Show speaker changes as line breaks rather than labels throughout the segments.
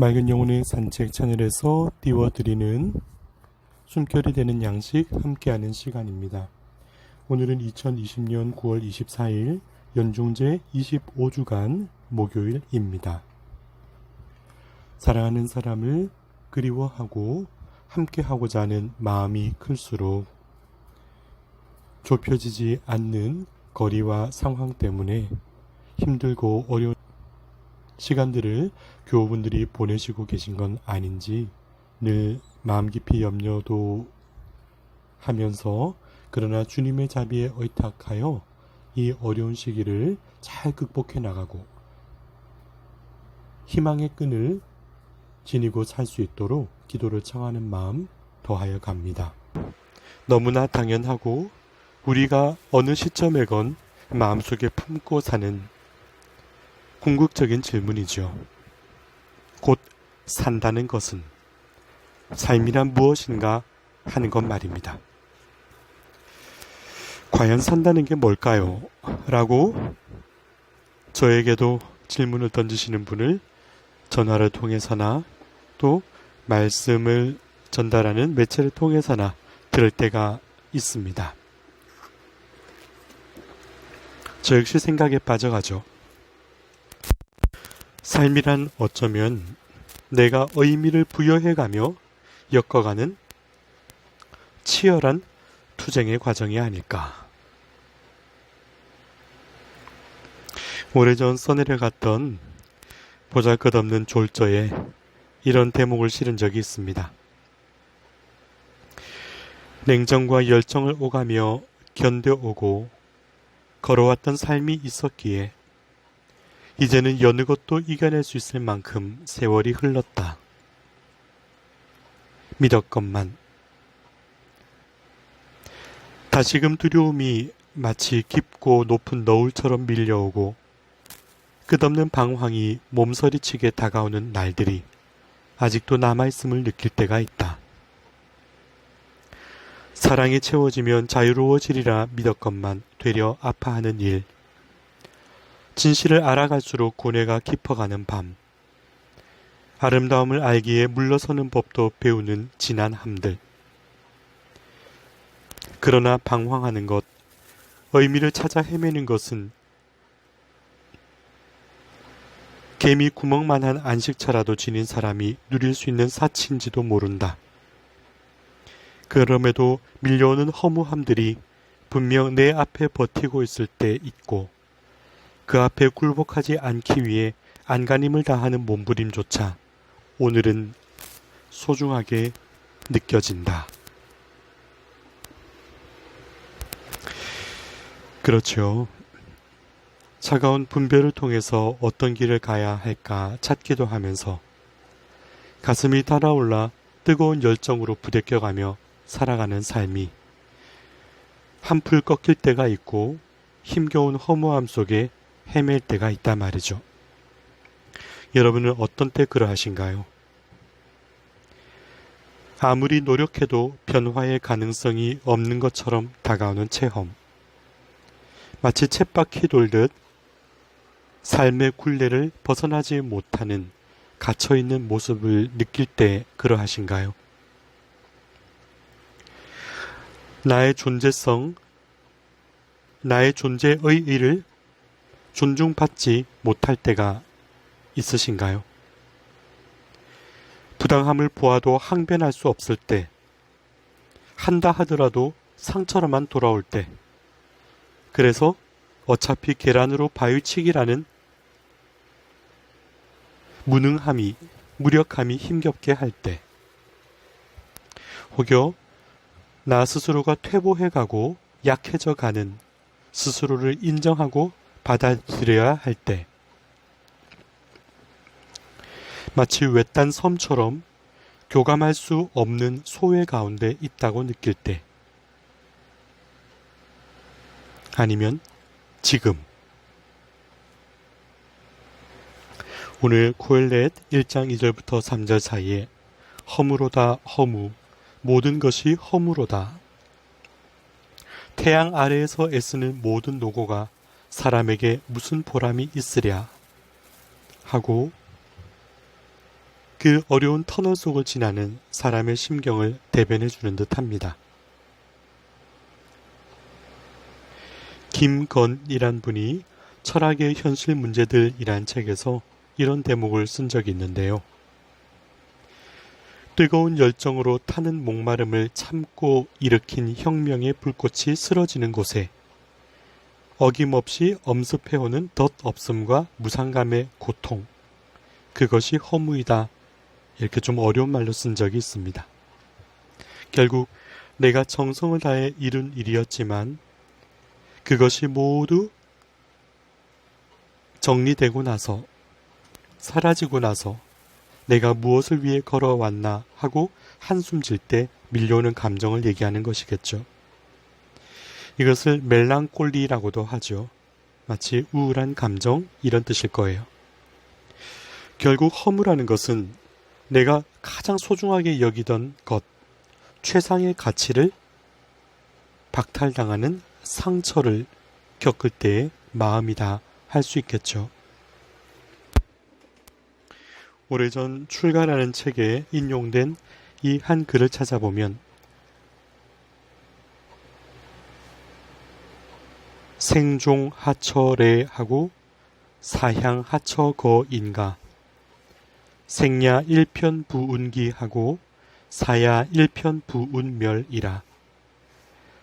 맑은 영혼의 산책 채널에서 띄워드리는 숨결이 되는 양식 함께하는 시간입니다. 오늘은 2020년 9월 24일 연중제 25주간 목요일입니다. 사랑하는 사람을 그리워하고 함께하고자 하는 마음이 클수록 좁혀지지 않는 거리와 상황 때문에 힘들고 어려운 시간들을 교우분들이 보내시고 계신 건 아닌지 늘 마음 깊이 염려도 하면서 그러나 주님의 자비에 의탁하여 이 어려운 시기를 잘 극복해 나가고 희망의 끈을 지니고 살 수 있도록 기도를 청하는 마음 더하여 갑니다. 너무나 당연하고 우리가 어느 시점에건 마음속에 품고 사는 궁극적인 질문이죠. 곧 산다는 것은 삶이란 무엇인가 하는 것 말입니다. 과연 산다는 게 뭘까요? 라고 저에게도 질문을 던지시는 분을 전화를 통해서나 또 말씀을 전달하는 매체를 통해서나 들을 때가 있습니다. 저 역시 생각에 빠져가죠. 삶이란 어쩌면 내가 의미를 부여해가며 엮어가는 치열한 투쟁의 과정이 아닐까. 오래전 써내려갔던 보잘것없는 졸저에 이런 대목을 실은 적이 있습니다. 냉정과 열정을 오가며 견뎌오고 걸어왔던 삶이 있었기에 이제는 여느 것도 이겨낼 수 있을 만큼 세월이 흘렀다. 믿었건만 다시금 두려움이 마치 깊고 높은 너울처럼 밀려오고 끝없는 방황이 몸서리치게 다가오는 날들이 아직도 남아있음을 느낄 때가 있다. 사랑이 채워지면 자유로워지리라 믿었건만 되려 아파하는 일, 진실을 알아갈수록 고뇌가 깊어가는 밤, 아름다움을 알기에 물러서는 법도 배우는 지난함들. 그러나 방황하는 것, 의미를 찾아 헤매는 것은 개미 구멍만한 안식처라도 지닌 사람이 누릴 수 있는 사치인지도 모른다. 그럼에도 밀려오는 허무함들이 분명 내 앞에 버티고 있을 때 있고 그 앞에 굴복하지 않기 위해 안간힘을 다하는 몸부림조차 오늘은 소중하게 느껴진다. 그렇죠. 차가운 분별을 통해서 어떤 길을 가야 할까 찾기도 하면서 가슴이 달아올라 뜨거운 열정으로 부대껴가며 살아가는 삶이 한풀 꺾일 때가 있고 힘겨운 허무함 속에 헤맬 때가 있단 말이죠. 여러분은 어떤 때 그러하신가요? 아무리 노력해도 변화의 가능성이 없는 것처럼 다가오는 체험. 마치 쳇바퀴 돌듯 삶의 굴레를 벗어나지 못하는 갇혀있는 모습을 느낄 때 그러하신가요? 나의 존재성, 나의 존재의 의의를 존중받지 못할 때가 있으신가요? 부당함을 보아도 항변할 수 없을 때, 한다 하더라도 상처로만 돌아올 때, 그래서 어차피 계란으로 바위치기라는 무능함이, 무력함이 힘겹게 할 때, 혹여 나 스스로가 퇴보해가고 약해져가는 스스로를 인정하고 받아들여야 할 때, 마치 외딴 섬처럼 교감할 수 없는 소외 가운데 있다고 느낄 때, 아니면 지금 오늘 코엘렛 1장 2절부터 3절 사이에 허무로다 허무, 모든 것이 허무로다. 태양 아래에서 애쓰는 모든 노고가 사람에게 무슨 보람이 있으랴 하고 그 어려운 터널 속을 지나는 사람의 심경을 대변해 주는 듯합니다. 김건이란 분이 철학의 현실 문제들이란 책에서 이런 대목을 쓴 적이 있는데요. 뜨거운 열정으로 타는 목마름을 참고 일으킨 혁명의 불꽃이 쓰러지는 곳에 어김없이 엄습해오는 덧없음과 무상감의 고통, 그것이 허무이다. 이렇게 좀 어려운 말로 쓴 적이 있습니다. 결국 내가 정성을 다해 이룬 일이었지만 그것이 모두 정리되고 나서, 사라지고 나서 내가 무엇을 위해 걸어왔나 하고 한숨 질 때 밀려오는 감정을 얘기하는 것이겠죠. 이것을 멜랑콜리라고도 하죠. 마치 우울한 감정, 이런 뜻일 거예요. 결국 허무라는 것은 내가 가장 소중하게 여기던 것, 최상의 가치를 박탈당하는 상처를 겪을 때의 마음이다 할 수 있겠죠. 오래전 출가라는 책에 인용된 이 한 글을 찾아보면 생종하처래하고 사향하처거인가 생야 일편부운기하고 사야 일편부운멸이라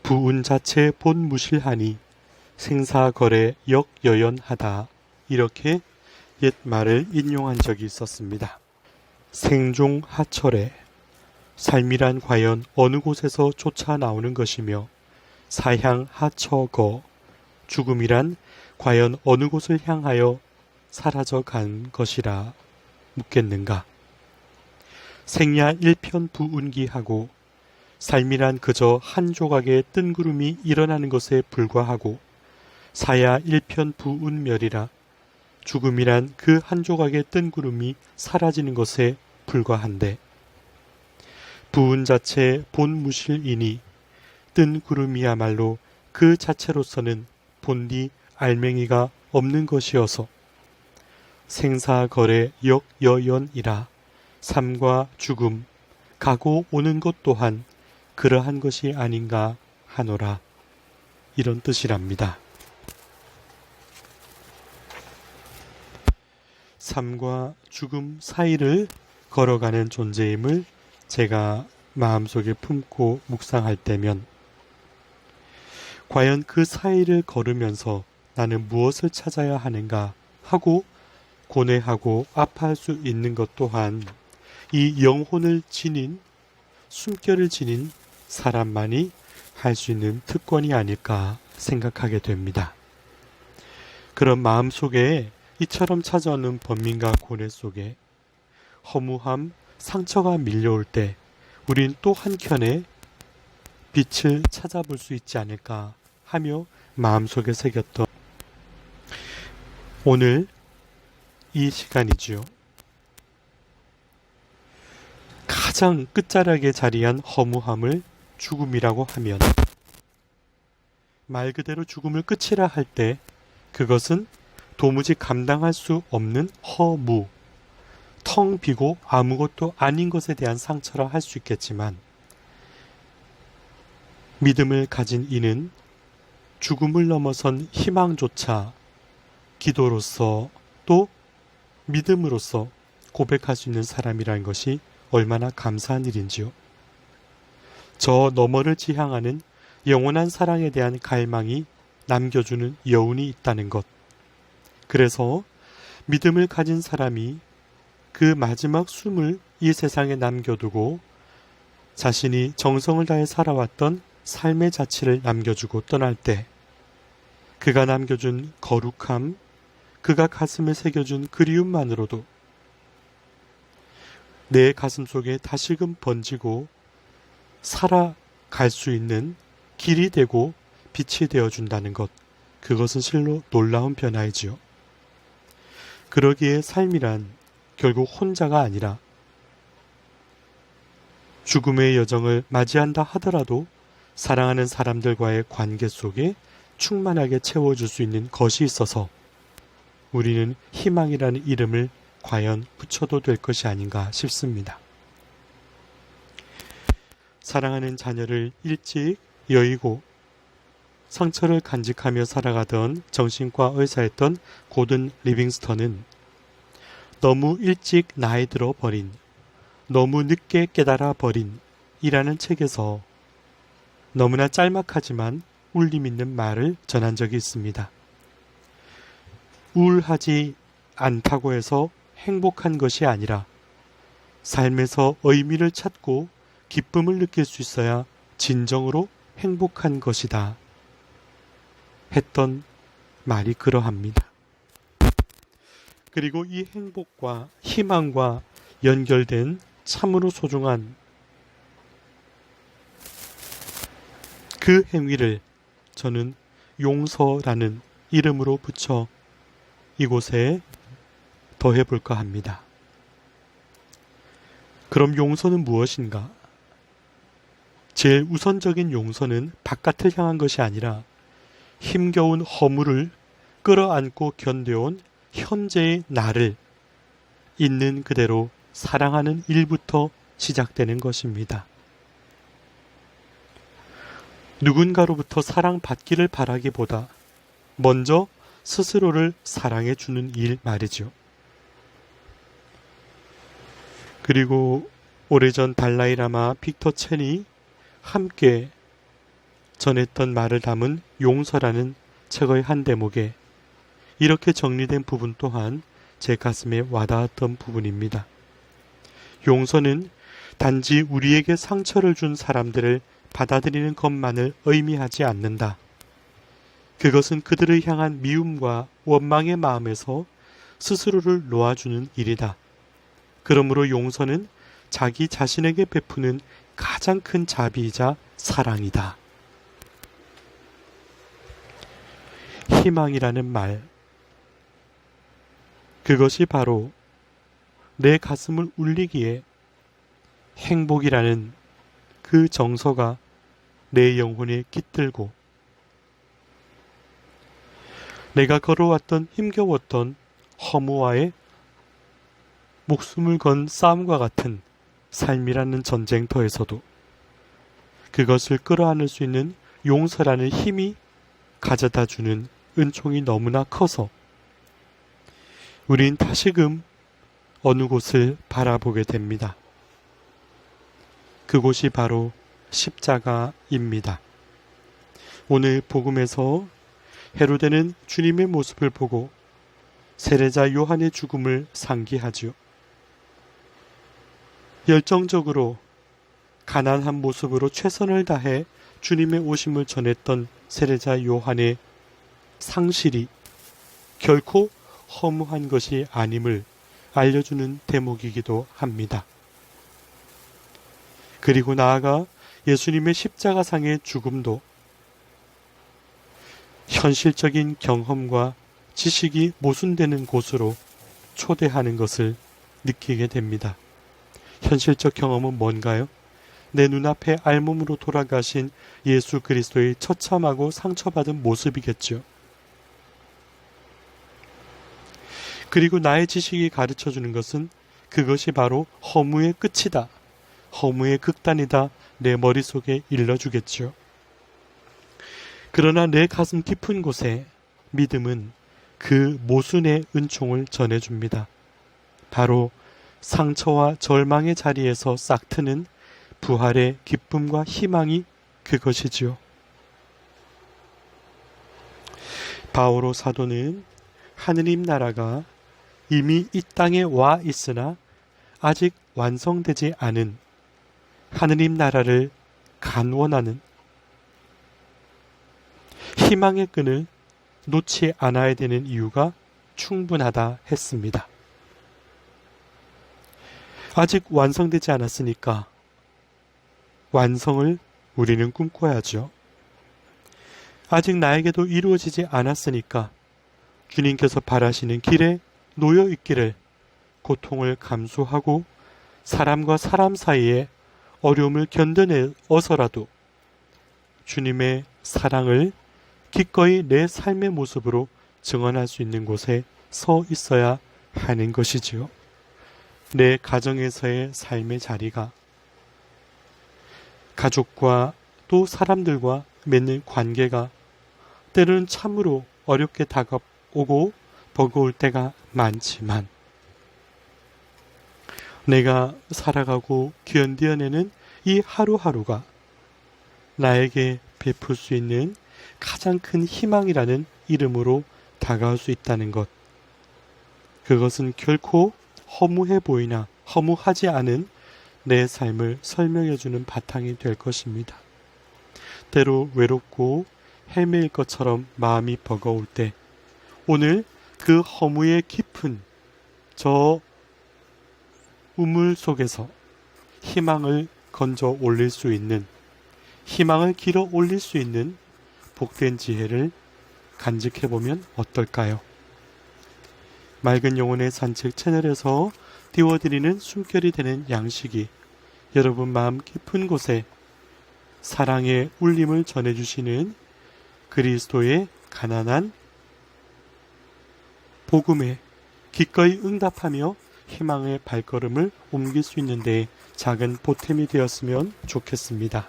부운 자체 본무실하니 생사거래 역여연하다. 이렇게 옛 말을 인용한 적이 있었습니다. 생종하철에 삶이란 과연 어느 곳에서 쫓아 나오는 것이며 사향하처거 죽음이란 과연 어느 곳을 향하여 사라져 간 것이라 묻겠는가. 생야 일편부운기하고 삶이란 그저 한 조각의 뜬구름이 일어나는 것에 불과하고 사야 일편부운멸이라 죽음이란 그 한 조각의 뜬구름이 사라지는 것에 불과한데 부운 자체 본무실이니 뜬구름이야말로 그 자체로서는 본디 알맹이가 없는 것이어서 생사거래 역여연이라 삶과 죽음, 가고 오는 것 또한 그러한 것이 아닌가 하노라. 이런 뜻이랍니다. 삶과 죽음 사이를 걸어가는 존재임을 제가 마음속에 품고 묵상할 때면 과연 그 사이를 걸으면서 나는 무엇을 찾아야 하는가 하고 고뇌하고 아파할 수 있는 것 또한 이 영혼을 지닌 숨결을 지닌 사람만이 할 수 있는 특권이 아닐까 생각하게 됩니다. 그런 마음속에 이처럼 찾아오는 번민과 고뇌 속에 허무함, 상처가 밀려올 때 우린 또 한켠에 빛을 찾아볼 수 있지 않을까 하며 마음속에 새겼던 오늘 이 시간이지요. 가장 끝자락에 자리한 허무함을 죽음이라고 하면 말 그대로 죽음을 끝이라 할 때 그것은 도무지 감당할 수 없는 허무, 텅 비고 아무것도 아닌 것에 대한 상처라 할 수 있겠지만 믿음을 가진 이는 죽음을 넘어선 희망조차 기도로서 또 믿음으로써 고백할 수 있는 사람이라는 것이 얼마나 감사한 일인지요. 저 너머를 지향하는 영원한 사랑에 대한 갈망이 남겨주는 여운이 있다는 것. 그래서 믿음을 가진 사람이 그 마지막 숨을 이 세상에 남겨두고 자신이 정성을 다해 살아왔던 삶의 자취를 남겨주고 떠날 때 그가 남겨준 거룩함, 그가 가슴에 새겨준 그리움만으로도 내 가슴 속에 다시금 번지고 살아갈 수 있는 길이 되고 빛이 되어준다는 것, 그것은 실로 놀라운 변화이지요. 그러기에 삶이란 결국 혼자가 아니라 죽음의 여정을 맞이한다 하더라도 사랑하는 사람들과의 관계 속에 충만하게 채워줄 수 있는 것이 있어서 우리는 희망이라는 이름을 과연 붙여도 될 것이 아닌가 싶습니다. 사랑하는 자녀를 일찍 여의고 상처를 간직하며 살아가던 정신과 의사였던 고든 리빙스턴은 너무 일찍 나이 들어 버린, 너무 늦게 깨달아 버린 이라는 책에서 너무나 짤막하지만 울림 있는 말을 전한 적이 있습니다. 우울하지 않다고 해서 행복한 것이 아니라 삶에서 의미를 찾고 기쁨을 느낄 수 있어야 진정으로 행복한 것이다 했던 말이 그러합니다. 그리고 이 행복과 희망과 연결된 참으로 소중한 그 행위를 저는 용서라는 이름으로 붙여 이곳에 더해볼까 합니다. 그럼 용서는 무엇인가? 제일 우선적인 용서는 바깥을 향한 것이 아니라 힘겨운 허물을 끌어안고 견뎌온 현재의 나를 있는 그대로 사랑하는 일부터 시작되는 것입니다. 누군가로부터 사랑받기를 바라기보다 먼저 스스로를 사랑해 주는 일 말이죠. 그리고 오래전 달라이라마 빅터 첸이 함께 전했던 말을 담은 용서라는 책의 한 대목에 이렇게 정리된 부분 또한 제 가슴에 와닿았던 부분입니다. 용서는 단지 우리에게 상처를 준 사람들을 받아들이는 것만을 의미하지 않는다. 그것은 그들을 향한 미움과 원망의 마음에서 스스로를 놓아주는 일이다. 그러므로 용서는 자기 자신에게 베푸는 가장 큰 자비이자 사랑이다. 희망이라는 말, 그것이 바로 내 가슴을 울리기에 행복이라는 그 정서가 내 영혼에 깃들고 내가 걸어왔던 힘겨웠던 허무와의 목숨을 건 싸움과 같은 삶이라는 전쟁터에서도 그것을 끌어안을 수 있는 용서라는 힘이 가져다주는 은총이 너무나 커서 우린 다시금 어느 곳을 바라보게 됩니다. 그곳이 바로 십자가입니다. 오늘 복음에서 헤로데는 주님의 모습을 보고 세례자 요한의 죽음을 상기하지요. 열정적으로 가난한 모습으로 최선을 다해 주님의 오심을 전했던 세례자 요한의 상실이 결코 허무한 것이 아님을 알려주는 대목이기도 합니다. 그리고 나아가 예수님의 십자가상의 죽음도 현실적인 경험과 지식이 모순되는 곳으로 초대하는 것을 느끼게 됩니다. 현실적 경험은 뭔가요? 내 눈앞에 알몸으로 돌아가신 예수 그리스도의 처참하고 상처받은 모습이겠죠. 그리고 나의 지식이 가르쳐주는 것은 그것이 바로 허무의 끝이다. 허무의 극단이다. 내 머릿속에 일러주겠죠. 그러나 내 가슴 깊은 곳에 믿음은 그 모순의 은총을 전해줍니다. 바로 상처와 절망의 자리에서 싹트는 부활의 기쁨과 희망이 그것이지요. 바오로 사도는 하느님 나라가 이미 이 땅에 와 있으나 아직 완성되지 않은 하느님 나라를 간원하는 희망의 끈을 놓지 않아야 되는 이유가 충분하다 했습니다. 아직 완성되지 않았으니까 완성을 우리는 꿈꿔야죠. 아직 나에게도 이루어지지 않았으니까 주님께서 바라시는 길에 놓여 있기를 고통을 감수하고 사람과 사람 사이에 어려움을 견뎌내어서라도 주님의 사랑을 기꺼이 내 삶의 모습으로 증언할 수 있는 곳에 서 있어야 하는 것이지요. 내 가정에서의 삶의 자리가 가족과 또 사람들과 맺는 관계가 때로는 참으로 어렵게 다가오고 버거울 때가 많지만 내가 살아가고 견뎌내는 이 하루하루가 나에게 베풀 수 있는 가장 큰 희망이라는 이름으로 다가올 수 있다는 것. 그것은 결코 허무해 보이나 허무하지 않은 내 삶을 설명해주는 바탕이 될 것입니다. 때로 외롭고 헤매일 것처럼 마음이 버거울 때 오늘 그 허무의 깊은 저 우물 속에서 희망을 건져 올릴 수 있는, 희망을 길어 올릴 수 있는 복된 지혜를 간직해보면 어떨까요? 맑은 영혼의 산책 채널에서 띄워드리는 숨결이 되는 양식이 여러분 마음 깊은 곳에 사랑의 울림을 전해주시는 그리스도의 가난한 복음에 기꺼이 응답하며 희망의 발걸음을 옮길 수 있는 데 작은 보탬이 되었으면 좋겠습니다.